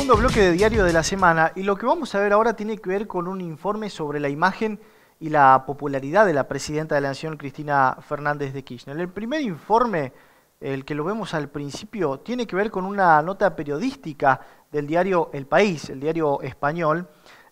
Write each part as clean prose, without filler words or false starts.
Segundo bloque de Diario de la Semana, y lo que vamos a ver ahora tiene que ver con un informe sobre la imagen y la popularidad de la presidenta de la Nación, Cristina Fernández de Kirchner. El primer informe, el que lo vemos al principio, tiene que ver con una nota periodística del diario El País, el diario español,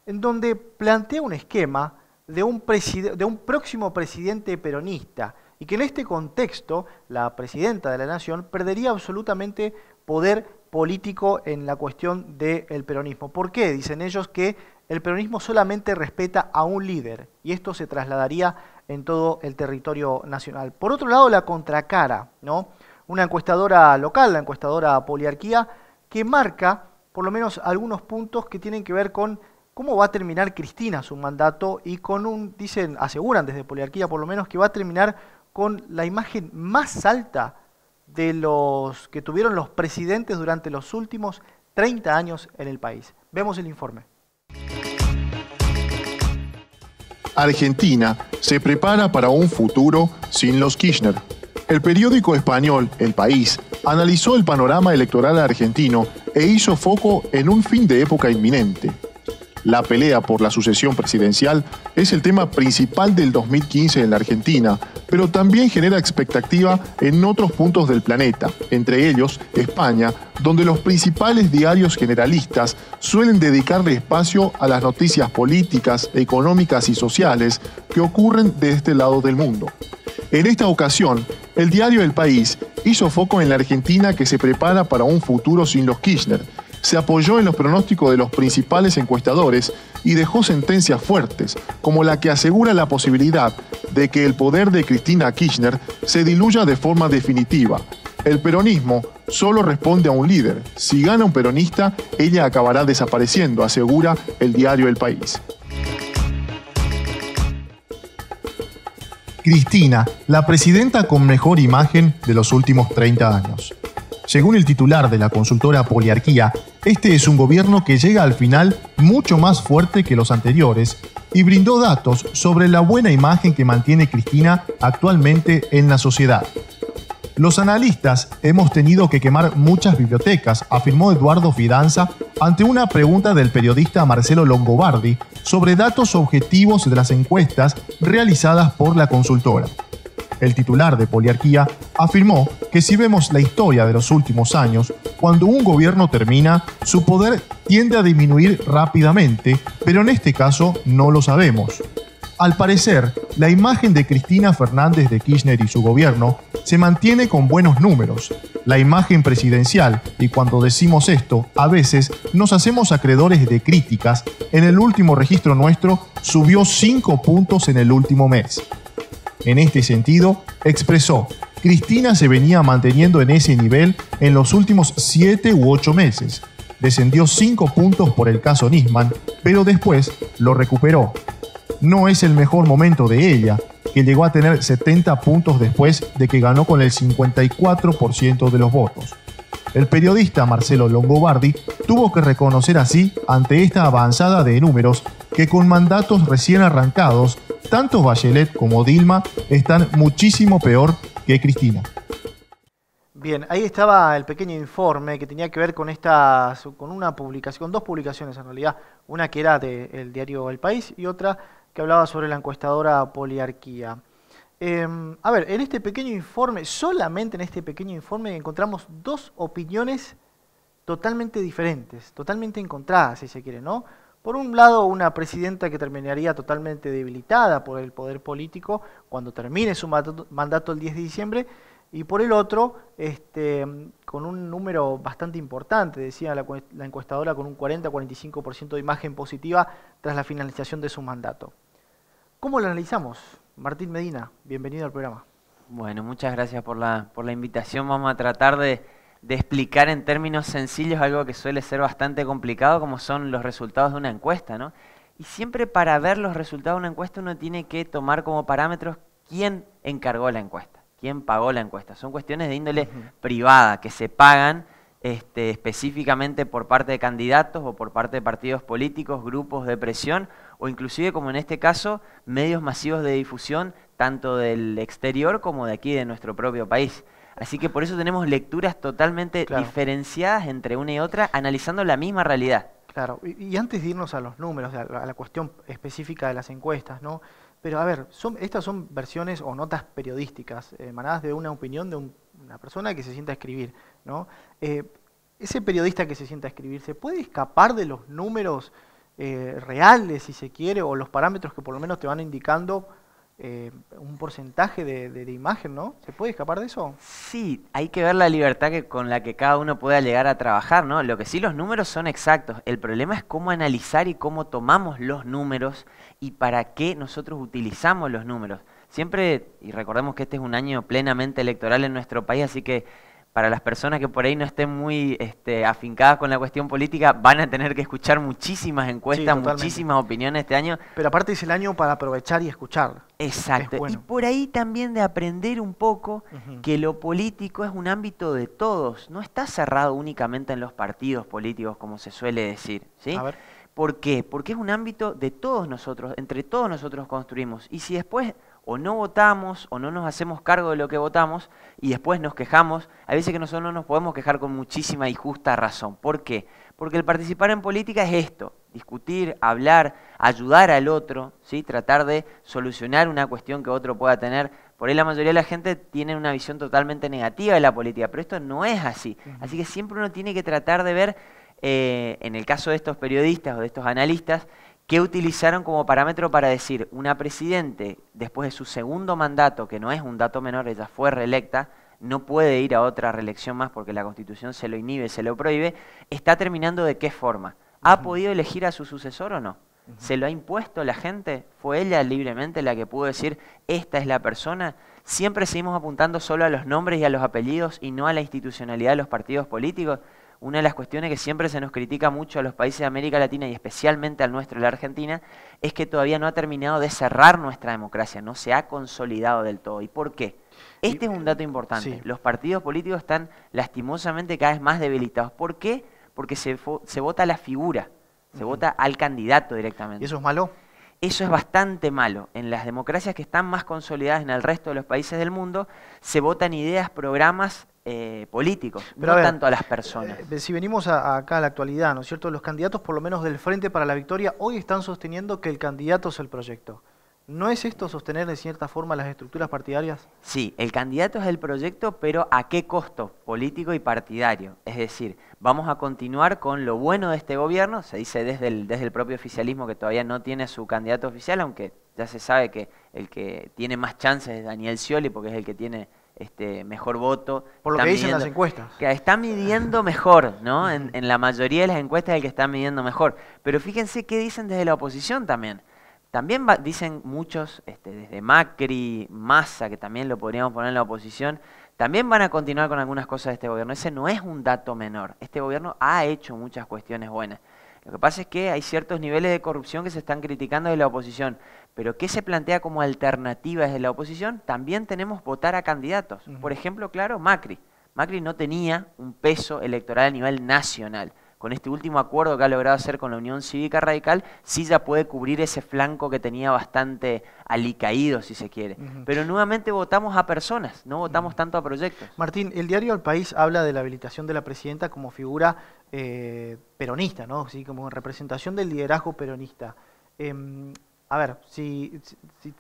en donde plantea un esquema de un próximo presidente peronista, y que en este contexto la presidenta de la Nación perdería absolutamente poder político en la cuestión del peronismo. ¿Por qué? Dicen ellos que el peronismo solamente respeta a un líder, y esto se trasladaría en todo el territorio nacional. Por otro lado, la contracara, ¿no? Una encuestadora local, la encuestadora Poliarquía, que marca por lo menos algunos puntos que tienen que ver con cómo va a terminar Cristina su mandato, y con aseguran desde Poliarquía por lo menos, que va a terminar con la imagen más alta de los que tuvieron los presidentes durante los últimos 30 años en el país. Vemos el informe. Argentina se prepara para un futuro sin los Kirchner. El periódico español El País analizó el panorama electoral argentino e hizo foco en un fin de época inminente. La pelea por la sucesión presidencial es el tema principal del 2015 en la Argentina, pero también genera expectativa en otros puntos del planeta, entre ellos España, donde los principales diarios generalistas suelen dedicarle espacio a las noticias políticas, económicas y sociales que ocurren de este lado del mundo. En esta ocasión, el diario El País hizo foco en la Argentina, que se prepara para un futuro sin los Kirchner. Se apoyó en los pronósticos de los principales encuestadores y dejó sentencias fuertes, como la que asegura la posibilidad de que el poder de Cristina Kirchner se diluya de forma definitiva. El peronismo solo responde a un líder. Si gana un peronista, ella acabará desapareciendo, asegura el diario El País. Cristina, la presidenta con mejor imagen de los últimos 30 años. Según el titular de la consultora Poliarquía, este es un gobierno que llega al final mucho más fuerte que los anteriores, y brindó datos sobre la buena imagen que mantiene Cristina actualmente en la sociedad. Los analistas hemos tenido que quemar muchas bibliotecas, afirmó Eduardo Fidanza ante una pregunta del periodista Marcelo Longobardi sobre datos objetivos de las encuestas realizadas por la consultora. El titular de Poliarquía afirmó que si vemos la historia de los últimos años, cuando un gobierno termina, su poder tiende a disminuir rápidamente, pero en este caso no lo sabemos. Al parecer, la imagen de Cristina Fernández de Kirchner y su gobierno se mantiene con buenos números. La imagen presidencial, y cuando decimos esto, a veces nos hacemos acreedores de críticas, en el último registro nuestro subió 5 puntos en el último mes. En este sentido, expresó, Cristina se venía manteniendo en ese nivel en los últimos 7 u 8 meses. Descendió 5 puntos por el caso Nisman, pero después lo recuperó. No es el mejor momento de ella, que llegó a tener 70 puntos después de que ganó con el 54% de los votos. El periodista Marcelo Longobardi tuvo que reconocer así, ante esta avanzada de números, que con mandatos recién arrancados, tanto Bachelet como Dilma están muchísimo peor que Cristina. Bien, ahí estaba el pequeño informe que tenía que ver con una publicación, con dos publicaciones en realidad, una que era del diario El País y otra que hablaba sobre la encuestadora Poliarquía. A ver, en este pequeño informe, solamente en este pequeño informe, encontramos dos opiniones totalmente diferentes, totalmente encontradas, si se quiere, ¿no? Por un lado, una presidenta que terminaría totalmente debilitada por el poder político cuando termine su mandato el 10 de diciembre, y por el otro, con un número bastante importante, decía la encuestadora, con un 40-45% de imagen positiva tras la finalización de su mandato. ¿Cómo lo analizamos? Martín Medina, bienvenido al programa. Bueno, muchas gracias por la invitación. Vamos a tratar de explicar en términos sencillos algo que suele ser bastante complicado, como son los resultados de una encuesta, ¿no? Y siempre para ver los resultados de una encuesta uno tiene que tomar como parámetros quién encargó la encuesta, quién pagó la encuesta. Son cuestiones de índole privada que se pagan específicamente por parte de candidatos o por parte de partidos políticos, grupos de presión o inclusive, como en este caso, medios masivos de difusión tanto del exterior como de aquí de nuestro propio país. Así que por eso tenemos lecturas totalmente Claro. diferenciadas entre una y otra, analizando la misma realidad. Claro, y antes de irnos a los números, a la cuestión específica de las encuestas, ¿no? Pero a ver, estas son versiones o notas periodísticas, emanadas de una opinión de una persona que se sienta a escribir, ¿no? Ese periodista que se sienta a escribir, ¿se puede escapar de los números reales, si se quiere, o los parámetros que por lo menos te van indicando un porcentaje de imagen, ¿no? ¿Se puede escapar de eso? Sí, hay que ver la libertad con la que cada uno pueda llegar a trabajar, ¿no? Lo que sí, los números son exactos. El problema es cómo analizar y cómo tomamos los números y para qué nosotros utilizamos los números. Siempre, y recordemos que este es un año plenamente electoral en nuestro país, así que para las personas que por ahí no estén muy afincadas con la cuestión política, van a tener que escuchar muchísimas encuestas, totalmente. muchísimas opiniones este año. Pero aparte es el año para aprovechar y escuchar. Exacto. Es bueno. Y por ahí también de aprender un poco que lo político es un ámbito de todos, no está cerrado únicamente en los partidos políticos, como se suele decir, ¿sí? A ver. ¿Por qué? Porque es un ámbito de todos nosotros, entre todos nosotros construimos. Y si después o no votamos o no nos hacemos cargo de lo que votamos y después nos quejamos, a veces que nosotros no nos podemos quejar con muchísima y justa razón. ¿Por qué? Porque el participar en política es esto, discutir, hablar, ayudar al otro, ¿sí? Tratar de solucionar una cuestión que otro pueda tener. Por ahí la mayoría de la gente tiene una visión totalmente negativa de la política, pero esto no es así. Así que siempre uno tiene que tratar de ver, en el caso de estos periodistas o de estos analistas, qué utilizaron como parámetro para decir, una presidente, después de su segundo mandato, que no es un dato menor, ella fue reelecta, no puede ir a otra reelección más porque la Constitución se lo inhibe, se lo prohíbe, está terminando de qué forma. ¿Ha podido elegir a su sucesor o no? ¿Se lo ha impuesto la gente? ¿Fue ella libremente la que pudo decir, esta es la persona? Siempre seguimos apuntando solo a los nombres y a los apellidos y no a la institucionalidad de los partidos políticos. Una de las cuestiones que siempre se nos critica mucho a los países de América Latina y especialmente al nuestro, la Argentina, es que todavía no ha terminado de cerrar nuestra democracia, no se ha consolidado del todo. ¿Y por qué? Este es un dato importante. Sí. Los partidos políticos están lastimosamente cada vez más debilitados. ¿Por qué? Porque se vota a la figura, se vota al candidato directamente. ¿Y eso es malo? Eso es bastante malo. En las democracias que están más consolidadas en el resto de los países del mundo, se votan ideas, programas políticos, Pero no a ver, tanto a las personas. Si venimos acá a la actualidad, ¿no es cierto? Los candidatos, por lo menos del Frente para la Victoria, hoy están sosteniendo que el candidato es el proyecto. ¿No es esto sostener de cierta forma las estructuras partidarias? Sí, el candidato es el proyecto, pero ¿a qué costo político y partidario? Es decir, vamos a continuar con lo bueno de este gobierno, se dice desde el propio oficialismo que todavía no tiene su candidato oficial, aunque ya se sabe que el que tiene más chances es Daniel Scioli, porque es el que tiene mejor voto. Por lo Está que dicen las midiendo- encuestas. que está midiendo mejor, ¿no? En la mayoría de las encuestas es el que está midiendo mejor. Pero fíjense qué dicen desde la oposición también. También dicen muchos, desde Macri, Massa, que también lo podríamos poner en la oposición, también van a continuar con algunas cosas de este gobierno. Ese no es un dato menor. Este gobierno ha hecho muchas cuestiones buenas. Lo que pasa es que hay ciertos niveles de corrupción que se están criticando de la oposición. Pero ¿qué se plantea como alternativa desde la oposición? También tenemos votar a candidatos. Por ejemplo, claro, Macri. Macri no tenía un peso electoral a nivel nacional. Con este último acuerdo que ha logrado hacer con la Unión Cívica Radical, sí ya puede cubrir ese flanco que tenía bastante alicaído, si se quiere. Pero nuevamente votamos a personas, no votamos tanto a proyectos. Martín, el diario El País habla de la habilitación de la presidenta como figura peronista, ¿no? Sí, como representación del liderazgo peronista. A ver, si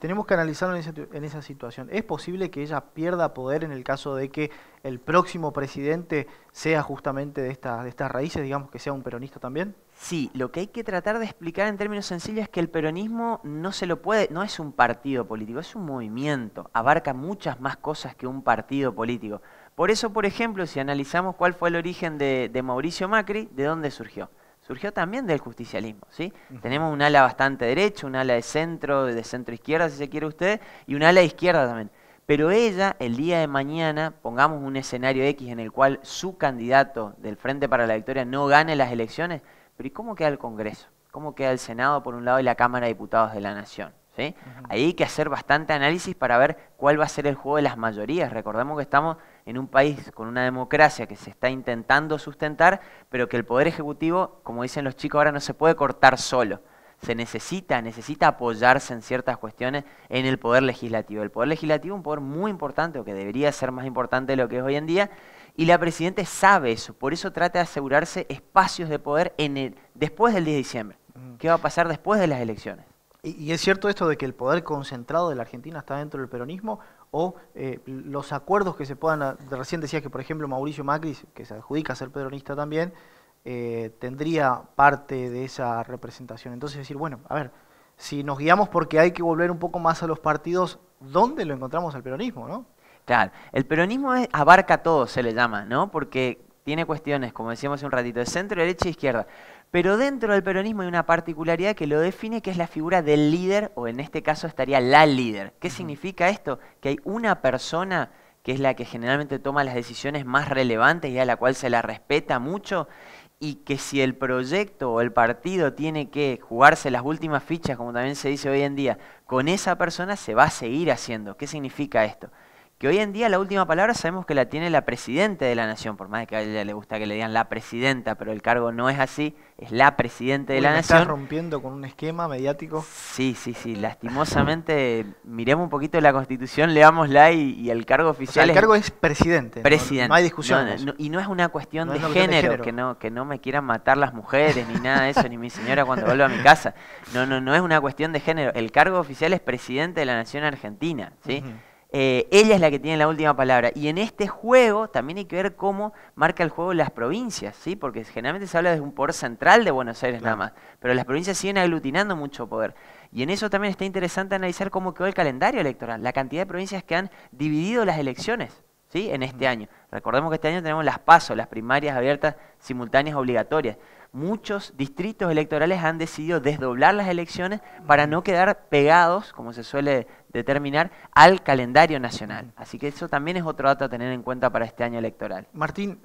tenemos que analizarlo en esa situación, ¿es posible que ella pierda poder en el caso de que el próximo presidente sea justamente de estas raíces, digamos que sea un peronista también? Sí, lo que hay que tratar de explicar en términos sencillos es que el peronismo no es un partido político, es un movimiento, abarca muchas más cosas que un partido político. Por eso, por ejemplo, si analizamos cuál fue el origen de Mauricio Macri, ¿de dónde surgió? Surgió también del justicialismo, ¿sí? Tenemos un ala bastante derecha, un ala de centro izquierda, si se quiere usted, y un ala de izquierda también. Pero ella, el día de mañana, pongamos un escenario X en el cual su candidato del Frente para la Victoria no gane las elecciones, pero ¿y cómo queda el Congreso? ¿Cómo queda el Senado por un lado y la Cámara de Diputados de la Nación? ¿Sí? Ahí hay que hacer bastante análisis para ver cuál va a ser el juego de las mayorías. Recordemos que estamos en un país con una democracia que se está intentando sustentar, pero que el Poder Ejecutivo, como dicen los chicos ahora, no se puede cortar solo. se necesita apoyarse en ciertas cuestiones en el poder legislativo. El poder legislativo es un poder muy importante, o que debería ser más importante de lo que es hoy en día, y la Presidenta sabe eso, por eso trata de asegurarse espacios de poder después del 10 de diciembre. ¿Qué va a pasar después de las elecciones? ¿Y es cierto esto de que el poder concentrado de la Argentina está dentro del peronismo? ¿O los acuerdos que se puedan... Recién decías que, por ejemplo, Mauricio Macri, que se adjudica a ser peronista también, tendría parte de esa representación. Entonces decir, bueno, a ver, si nos guiamos porque hay que volver un poco más a los partidos, ¿dónde lo encontramos al peronismo, no? Claro, el peronismo abarca todo, se le llama, ¿no? Porque tiene cuestiones, como decíamos hace un ratito, de centro, derecha e izquierda. Pero dentro del peronismo hay una particularidad que lo define, que es la figura del líder, o en este caso estaría la líder. ¿Qué significa esto? Que hay una persona que es la que generalmente toma las decisiones más relevantes y a la cual se la respeta mucho, y que si el proyecto o el partido tiene que jugarse las últimas fichas, como también se dice hoy en día, con esa persona se va a seguir haciendo. ¿Qué significa esto? Que hoy en día la última palabra sabemos que la tiene la Presidenta de la Nación, por más que a ella le gusta que le digan la Presidenta, pero el cargo no es así, es la Presidenta de la Nación. ¿Estás rompiendo con un esquema mediático? Sí, lastimosamente, miremos un poquito la Constitución, leámosla y el cargo oficial el cargo es Presidente, Presidente. No hay discusión. Y no es una cuestión de género, que no me quieran matar las mujeres, ni nada de eso, ni mi señora cuando vuelva a mi casa. No es una cuestión de género, el cargo oficial es Presidente de la Nación Argentina, ¿sí? Ella es la que tiene la última palabra. Y en este juego también hay que ver cómo marca el juego las provincias, ¿sí? Porque generalmente se habla de un poder central de Buenos Aires nada más, pero las provincias siguen aglutinando mucho poder. Y en eso también está interesante analizar cómo quedó el calendario electoral, la cantidad de provincias que han dividido las elecciones, ¿sí? En este año. Recordemos que este año tenemos las PASO, las primarias abiertas, simultáneas, obligatorias. Muchos distritos electorales han decidido desdoblar las elecciones para no quedar pegados, como se suele determinar, al calendario nacional. Así que eso también es otro dato a tener en cuenta para este año electoral. Martín,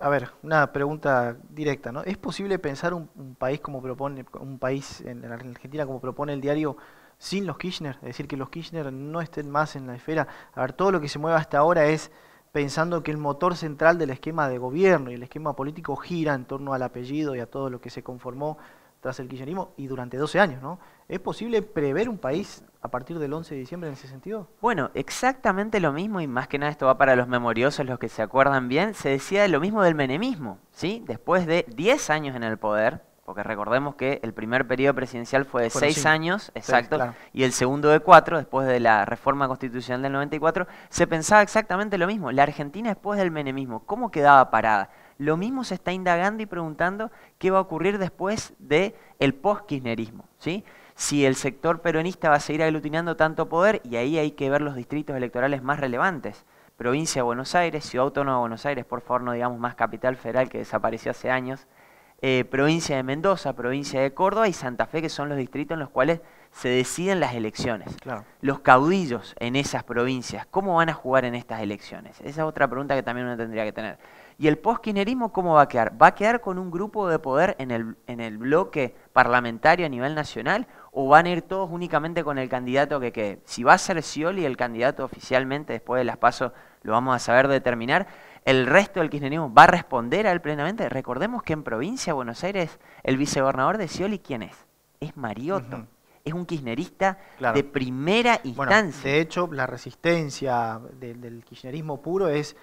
a ver, una pregunta directa, ¿no? ¿Es posible pensar un país como propone, un país en la Argentina como propone el diario, sin los Kirchner? Es decir, que los Kirchner no estén más en la esfera. A ver, todo lo que se mueve hasta ahora es pensando que el motor central del esquema de gobierno y el esquema político gira en torno al apellido y a todo lo que se conformó tras el kirchnerismo y durante 12 años, ¿no? ¿Es posible prever un país a partir del 11 de diciembre en ese sentido? Bueno, exactamente lo mismo, y más que nada esto va para los memoriosos, los que se acuerdan bien, se decía lo mismo del menemismo, ¿sí? Después de 10 años en el poder, porque recordemos que el primer periodo presidencial fue de 6 años, exacto, claro. Y el segundo de 4, después de la reforma constitucional del 94, se pensaba exactamente lo mismo. La Argentina después del menemismo, ¿cómo quedaba parada? Lo mismo se está indagando y preguntando qué va a ocurrir después del post-kirchnerismo, ¿sí? Si el sector peronista va a seguir aglutinando tanto poder, y ahí hay que ver los distritos electorales más relevantes. Provincia de Buenos Aires, Ciudad Autónoma de Buenos Aires, por favor no digamos más Capital Federal, que desapareció hace años, provincia de Mendoza, provincia de Córdoba y Santa Fe, que son los distritos en los cuales se deciden las elecciones. Claro. Los caudillos en esas provincias, ¿cómo van a jugar en estas elecciones? Esa es otra pregunta que también uno tendría que tener. ¿Y el post-kirchnerismo cómo va a quedar? ¿Va a quedar con un grupo de poder en el bloque parlamentario a nivel nacional o van a ir todos únicamente con el candidato que quede? Si va a ser Scioli el candidato oficialmente, después de las PASO lo vamos a saber determinar. ¿El resto del kirchnerismo va a responder a él plenamente? Recordemos que en provincia de Buenos Aires el vicegobernador de Scioli, ¿quién es? Es Mariotto. Es un kirchnerista de primera instancia. Bueno, de hecho, la resistencia del kirchnerismo puro es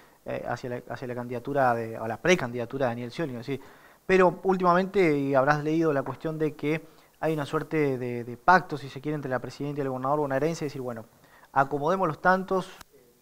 hacia la candidatura, a la precandidatura de Daniel Scioli, ¿no? Sí. Pero últimamente habrás leído la cuestión de que hay una suerte de pacto, si se quiere, entre la presidenta y el gobernador bonaerense, decir, bueno, acomodemos los tantos,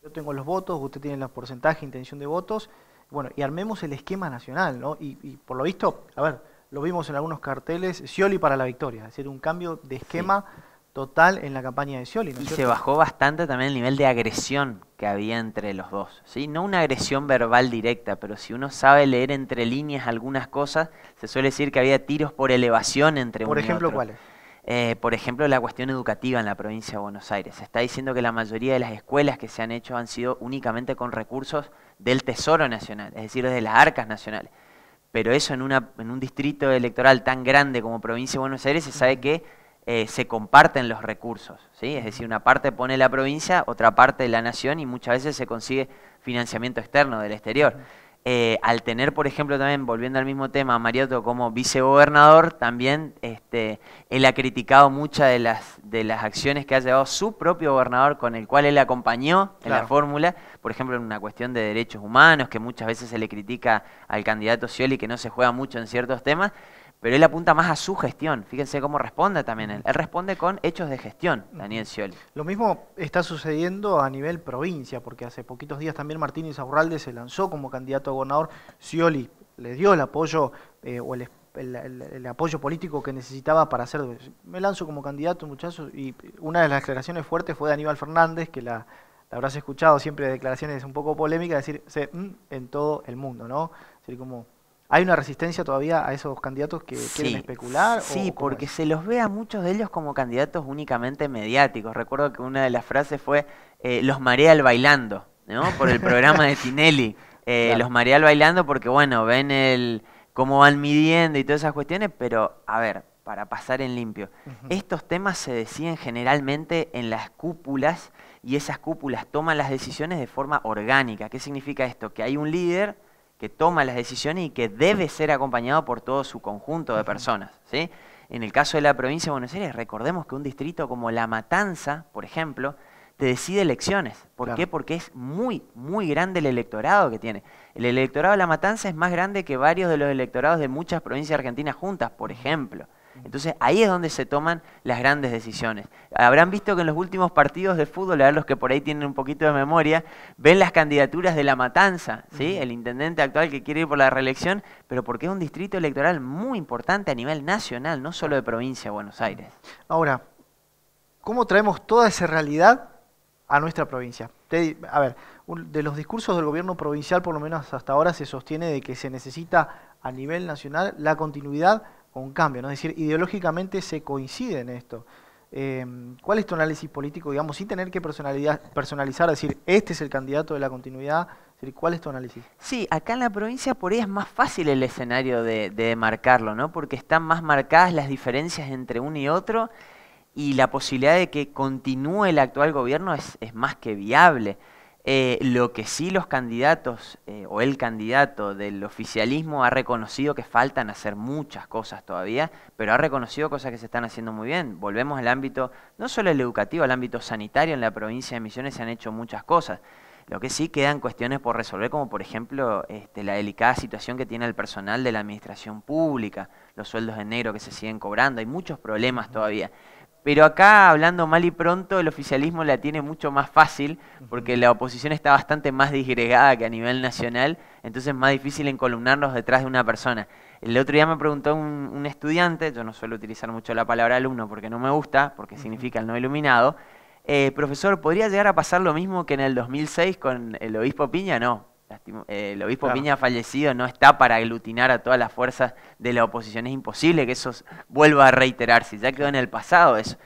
yo tengo los votos, usted tiene el porcentaje, intención de votos, bueno, y armemos el esquema nacional, ¿no? Y por lo visto, a ver, lo vimos en algunos carteles, Scioli para la victoria, es decir, un cambio de esquema total en la campaña de Scioli, ¿no? Y se bajó bastante también el nivel de agresión que había entre los dos, ¿sí? No una agresión verbal directa, pero si uno sabe leer entre líneas algunas cosas, se suele decir que había tiros por elevación entre uno y otro. Por ejemplo, ¿cuáles? Por ejemplo, la cuestión educativa en la provincia de Buenos Aires. Se está diciendo que la mayoría de las escuelas que se han hecho han sido únicamente con recursos del Tesoro Nacional, es decir, de las arcas nacionales. Pero eso en un distrito electoral tan grande como provincia de Buenos Aires se sabe que se comparten los recursos, ¿sí? Es decir, una parte pone la provincia, otra parte la nación y muchas veces se consigue financiamiento externo del exterior. al tener, por ejemplo, también, volviendo al mismo tema, a Mariotto como vicegobernador, también él ha criticado muchas de las acciones que ha llevado su propio gobernador, con el cual él acompañó en la fórmula, por ejemplo, en una cuestión de derechos humanos, que muchas veces se le critica al candidato Scioli que no se juega mucho en ciertos temas, pero él apunta más a su gestión. Fíjense cómo responde también él. Él responde con hechos de gestión, Daniel Scioli. Lo mismo está sucediendo a nivel provincia, porque hace poquitos días también Martín Insaurralde se lanzó como candidato a gobernador. Scioli le dio el apoyo o el apoyo político que necesitaba para hacer. Me lanzo como candidato, muchachos, y una de las declaraciones fuertes fue de Aníbal Fernández, que la habrás escuchado siempre, declaraciones un poco polémicas, decir en todo el mundo, ¿no? Es decir, como ¿hay una resistencia todavía a esos candidatos que quieren especular? Sí, porque se los ve a muchos de ellos como candidatos únicamente mediáticos. Recuerdo que una de las frases fue, los marea el bailando, ¿no? Por el programa de Tinelli. Claro. Los marea el bailando porque, bueno, ven cómo van midiendo y todas esas cuestiones, pero, a ver, para pasar en limpio, estos temas se deciden generalmente en las cúpulas y esas cúpulas toman las decisiones de forma orgánica. ¿Qué significa esto? Que hay un líder que toma las decisiones y que debe ser acompañado por todo su conjunto de personas, ¿sí? En el caso de la provincia de Buenos Aires, recordemos que un distrito como La Matanza, por ejemplo, te decide elecciones. ¿Por qué? Porque es muy, muy grande el electorado que tiene. El electorado de La Matanza es más grande que varios de los electorados de muchas provincias argentinas juntas, por ejemplo. Entonces ahí es donde se toman las grandes decisiones. Habrán visto que en los últimos partidos de fútbol, a ver los que por ahí tienen un poquito de memoria, ven las candidaturas de La Matanza, ¿sí? El intendente actual que quiere ir por la reelección, pero porque es un distrito electoral muy importante a nivel nacional, no solo de provincia de Buenos Aires. Ahora, ¿cómo traemos toda esa realidad a nuestra provincia? A ver, de los discursos del gobierno provincial, por lo menos hasta ahora, se sostiene de que se necesita a nivel nacional la continuidad con cambio, ¿no? Es decir, ideológicamente se coincide en esto. ¿Cuál es tu análisis político, digamos, sin tener que personalizar, decir, este es el candidato de la continuidad? Es decir, ¿cuál es tu análisis? Sí, acá en la provincia por ahí es más fácil el escenario de marcarlo, ¿no? Porque están más marcadas las diferencias entre uno y otro y la posibilidad de que continúe el actual gobierno es más que viable. Lo que sí los candidatos o el candidato del oficialismo ha reconocido que faltan hacer muchas cosas todavía, pero ha reconocido cosas que se están haciendo muy bien. Volvemos al ámbito, no solo el educativo, al ámbito sanitario. En la provincia de Misiones se han hecho muchas cosas. Lo que sí quedan cuestiones por resolver, como por ejemplo la delicada situación que tiene el personal de la administración pública, los sueldos en negro que se siguen cobrando, hay muchos problemas todavía. Pero acá, hablando mal y pronto, el oficialismo la tiene mucho más fácil porque la oposición está bastante más disgregada que a nivel nacional, entonces es más difícil encolumnarnos detrás de una persona. El otro día me preguntó un estudiante, yo no suelo utilizar mucho la palabra alumno porque no me gusta, porque significa el no iluminado, profesor, ¿podría llegar a pasar lo mismo que en el 2006 con el obispo Piña? No. El obispo Piña fallecido no está para aglutinar a todas las fuerzas de la oposición. Es imposible que eso vuelva a reiterarse, ya quedó en el pasado eso.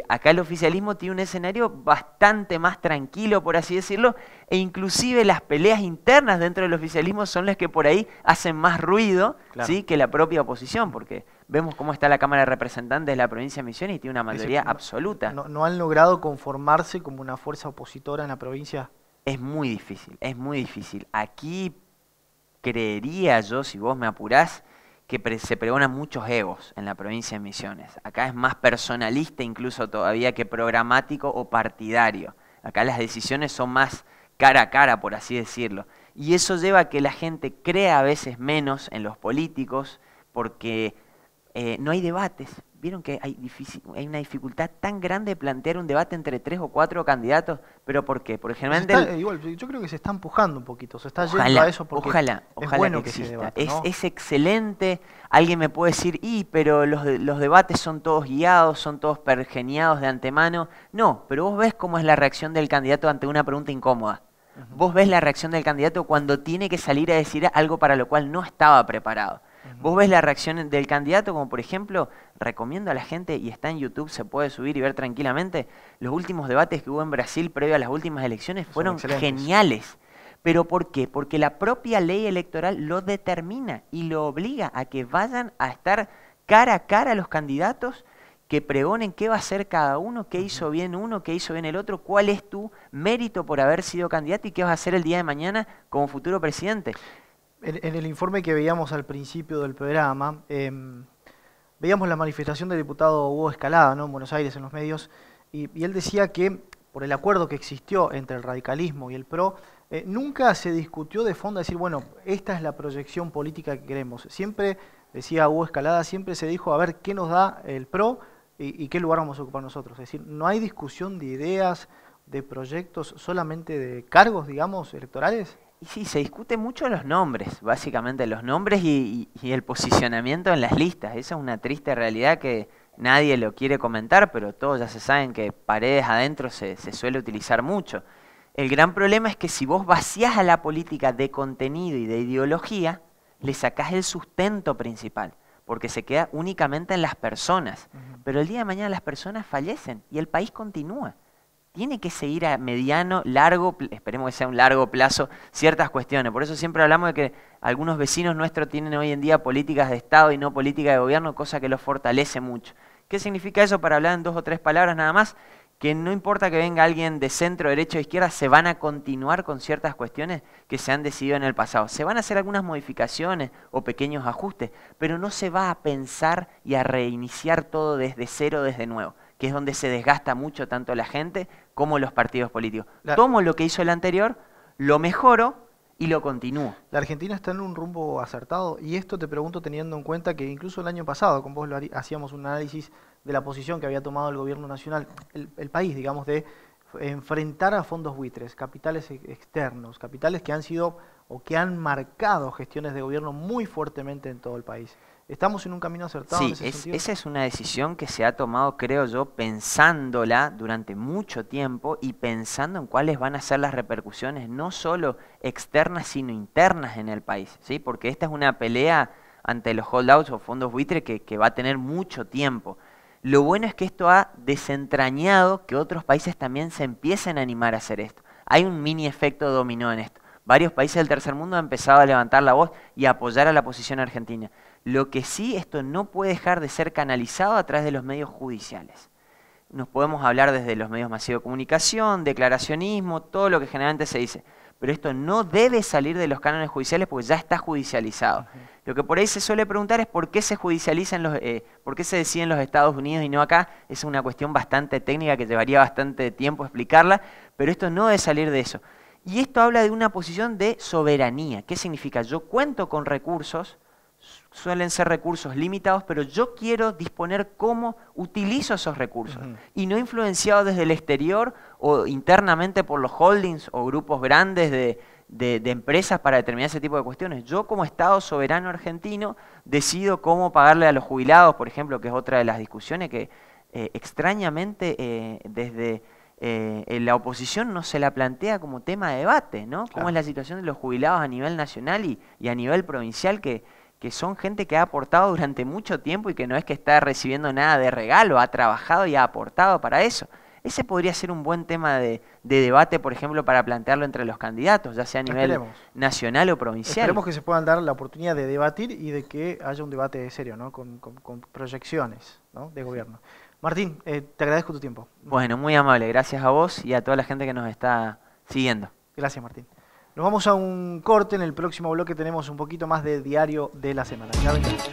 Acá el oficialismo tiene un escenario bastante más tranquilo, por así decirlo, e inclusive las peleas internas dentro del oficialismo son las que por ahí hacen más ruido, ¿sí? Que la propia oposición, porque vemos cómo está la Cámara de Representantes de la provincia de Misiones y tiene una mayoría absoluta. ¿No han logrado conformarse como una fuerza opositora en la provincia? Es muy difícil, es muy difícil. Aquí creería yo, si vos me apurás, que se pregonan muchos egos en la provincia de Misiones. Acá es más personalista incluso todavía que programático o partidario. Acá las decisiones son más cara a cara, por así decirlo. Y eso lleva a que la gente crea a veces menos en los políticos porque no hay debates. Vieron que hay una dificultad tan grande de plantear un debate entre 3 o 4 candidatos, ¿pero por qué? Porque generalmente igual, yo creo que se está empujando un poquito, se está yendo a eso porque ojalá bueno que exista. Debate, ¿no? Es excelente. Alguien me puede decir, pero los debates son todos guiados, son todos pergeniados de antemano. No, pero vos ves cómo es la reacción del candidato ante una pregunta incómoda. Vos ves la reacción del candidato cuando tiene que salir a decir algo para lo cual no estaba preparado. Vos ves la reacción del candidato, como por ejemplo, recomiendo a la gente, y está en YouTube, se puede subir y ver tranquilamente, los últimos debates que hubo en Brasil previo a las últimas elecciones fueron geniales. ¿Pero por qué? Porque la propia ley electoral lo determina y lo obliga a que vayan a estar cara a cara los candidatos, que pregonen qué va a hacer cada uno, qué hizo bien uno, qué hizo bien el otro, cuál es tu mérito por haber sido candidato y qué vas a hacer el día de mañana como futuro presidente. En el informe que veíamos al principio del programa, veíamos la manifestación del diputado Hugo Escalada, ¿no?, en Buenos Aires, en los medios, y él decía que por el acuerdo que existió entre el radicalismo y el PRO, nunca se discutió de fondo decir, bueno, esta es la proyección política que queremos. Siempre, decía Hugo Escalada, siempre se dijo, a ver, ¿qué nos da el PRO y qué lugar vamos a ocupar nosotros? Es decir, no hay discusión de ideas, de proyectos, solamente de cargos, digamos, electorales. Y sí, se discute mucho los nombres, básicamente los nombres y el posicionamiento en las listas. Esa es una triste realidad que nadie lo quiere comentar, pero todos ya se saben que paredes adentro se suele utilizar mucho. El gran problema es que si vos vacías a la política de contenido y de ideología, le sacás el sustento principal, porque se queda únicamente en las personas. Pero el día de mañana las personas fallecen y el país continúa. Tiene que seguir a mediano, largo, esperemos que sea un largo plazo, ciertas cuestiones. Por eso siempre hablamos de que algunos vecinos nuestros tienen hoy en día políticas de Estado y no políticas de gobierno, cosa que los fortalece mucho. ¿Qué significa eso? Para hablar en 2 o 3 palabras nada más, que no importa que venga alguien de centro, derecha o izquierda, se van a continuar con ciertas cuestiones que se han decidido en el pasado. Se van a hacer algunas modificaciones o pequeños ajustes, pero no se va a pensar y a reiniciar todo desde cero, desde nuevo, que es donde se desgasta mucho tanto la gente como los partidos políticos. Tomo lo que hizo el anterior, lo mejoro y lo continúo. La Argentina está en un rumbo acertado, y esto te pregunto teniendo en cuenta que incluso el año pasado, con vos hacíamos un análisis de la posición que había tomado el gobierno nacional, el país, digamos, de enfrentar a fondos buitres, capitales externos, capitales que han sido o que han marcado gestiones de gobierno muy fuertemente en todo el país. ¿Estamos en un camino acertado en ese sentido? Esa es una decisión que se ha tomado, creo yo, pensándola durante mucho tiempo y pensando en cuáles van a ser las repercusiones, no solo externas, sino internas en el país, ¿sí? Porque esta es una pelea ante los holdouts o fondos buitres que va a tener mucho tiempo. Lo bueno es que esto ha desentrañado que otros países también se empiecen a animar a hacer esto. Hay un mini efecto dominó en esto. Varios países del tercer mundo han empezado a levantar la voz y a apoyar a la posición argentina. Lo que sí, esto no puede dejar de ser canalizado a través de los medios judiciales. Nos podemos hablar desde los medios masivos de comunicación, declaracionismo, todo lo que generalmente se dice. Pero esto no debe salir de los cánones judiciales porque ya está judicializado. Lo que por ahí se suele preguntar es por qué se judicializan por qué se decide en los Estados Unidos y no acá. Es una cuestión bastante técnica que llevaría bastante tiempo explicarla, pero esto no debe salir de eso. Y esto habla de una posición de soberanía. ¿Qué significa? Yo cuento con recursos, suelen ser recursos limitados, pero yo quiero disponer cómo utilizo esos recursos y no influenciado desde el exterior o internamente por los holdings o grupos grandes de empresas para determinar ese tipo de cuestiones. Yo como Estado soberano argentino decido cómo pagarle a los jubilados, por ejemplo, que es otra de las discusiones que extrañamente desde la oposición no se la plantea como tema de debate, ¿no? Claro. ¿Cómo es la situación de los jubilados a nivel nacional y a nivel provincial que son gente que ha aportado durante mucho tiempo y que no es que está recibiendo nada de regalo, ha trabajado y ha aportado para eso? Ese podría ser un buen tema de debate, por ejemplo, para plantearlo entre los candidatos, ya sea a nivel nacional o provincial. Esperemos que se puedan dar la oportunidad de debatir y de que haya un debate serio, ¿no? Con proyecciones, ¿no?, de gobierno. Martín, te agradezco tu tiempo. Bueno, muy amable. Gracias a vos y a toda la gente que nos está siguiendo. Gracias, Martín. Nos vamos a un corte. En el próximo bloque tenemos un poquito más de diario de la semana. Ya venimos.